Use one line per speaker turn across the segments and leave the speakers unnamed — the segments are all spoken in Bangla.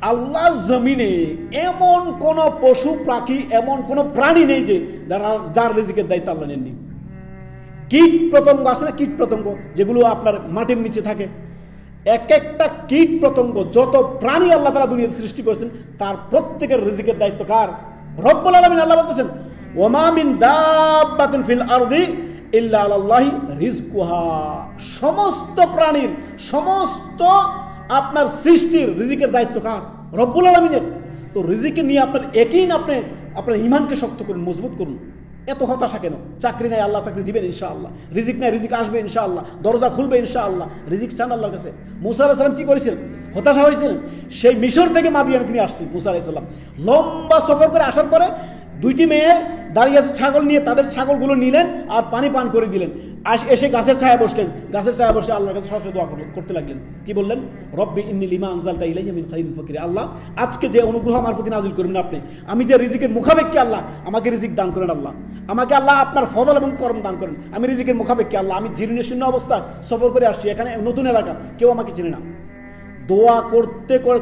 আল্লাহর জমিনে এমন কোন পশু পাখি এমন কোন প্রাণী নেই যে যার রিজিকের দায়িত্ব আল্লাহ নেননি। কীট পতঙ্গ আছে না, কীট পতঙ্গ যেগুলো আপনার মাটির নিচে থাকে, এক একটা কীট পতঙ্গ যত প্রাণী আল্লাহ তাআলা দুনিয়াতে সৃষ্টি করেছেন তার প্রত্যেকের রিজিকের দায়িত্ব কার? রব্বুল আলামিন। আল্লাহ বলতেছেন ওয়ামা মিন দাব্বাতিন ফিল আরদি ইল্লা আলাল্লাহি রিজকুহা। সমস্ত প্রাণীর সমস্ত আপনার সৃষ্টির রিজিকের দায়িত্ব কার? রব্বুল আলামিনের। তো রিজিকে নিয়ে আপনার একইন আপনার ঈমানকে শক্ত করুন, মজবুত করুন। এত হতাশা কেন? চাকরি নাই, আল্লাহ চাকরি দিবেন ইনশাআল্লাহ। রিজিক নাই, রিজিক আসবে ইনশাআল্লাহ। দরজা খুলবে ইনশাআল্লাহ। রিজিক চান আল্লাহর কাছে। মুসা আলাইহিস সালাম কি করেছিলেন? হতাশা হয়েছিলেন। সেই মিশর থেকে মাদিয়ানে তিনি আসছেন। মুসা আলাইহিস সালাম লম্বা সফর করে আসার পরে দুইটি মেয়ে দাঁড়িয়ে আছে ছাগল নিয়ে, তাদের ছাগলগুলো নিলেন আর পানি পান করে দিলেন। এসে গাছের ছায়া বসলেন। গাছের ছায়া বসে আল্লাহর কাছে সরাসরি দোয়া করতে লাগলেন। কি বললেন? রব্বি ইন্নী লিমা আনজালতা ইলাইয়া মিন খাইরিন ফাকির। আল্লাহ, আজকে যে অনুগ্রহ আমার প্রতি নাজিল করবেন আপনি, আমি যে রিজিকের মুখাপেক্ষী, আল্লাহ আমাকে রিজিক দান করেন। আল্লাহ আমাকে আল্লাহ আপনার ফজল এবং করম দান করেন। আমি রিজিকের মুখাপেক্ষী আল্লাহ। আমি জীর্ণ শীর্ণ অবস্থা সফর করে আসছি, এখানে নতুন এলাকা, কেউ আমাকে চিনে না। দোয়া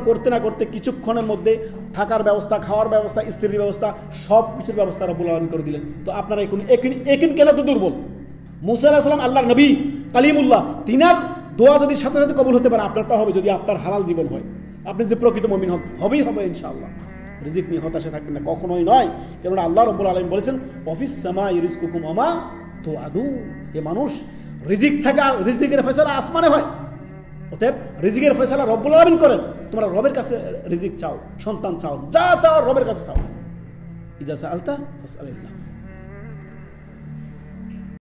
করতে না করতে কিছুক্ষণের মধ্যে থাকার ব্যবস্থা, খাওয়ার ব্যবস্থা, স্ত্রীর ব্যবস্থা, সব কিছুর ব্যবস্থা রব্বুল আলামিন করে দিলেন। তো আপনারা একিন কেন তো দুর্বল? মুসা আলাইহিস সালাম আল্লাহর নবী, কালিমুল্লাহ, তিনার দোয়া যদি সাথে সাথে কবুল হতে পারে, আপনারটা হবে যদি আপনার হালাল জীবন হয়, আপনি যদি প্রকৃত মুমিন হন, হবেই হবে ইনশাআল্লাহ। রিজিক নিয়ে হতাশা থাকবেন না, কখনোই নয়। কেননা আল্লাহ রব্বুল আলামিন বলেছেন অফিস সামাই রিজকুকুম ওয়া তুআদু। এ মানুষ, রিজিক থাকে, রিজিকের ফয়সালা আসমানে হয়। অতএব রিজিকের ফয়সালা রব্বুল আলামিন করেন। তোমরা রবের কাছে রিজিক চাও, সন্তান চাও, যা চাও রবের কাছে চাও। ইজা সাআলতা ফাসআলিল্লাহ।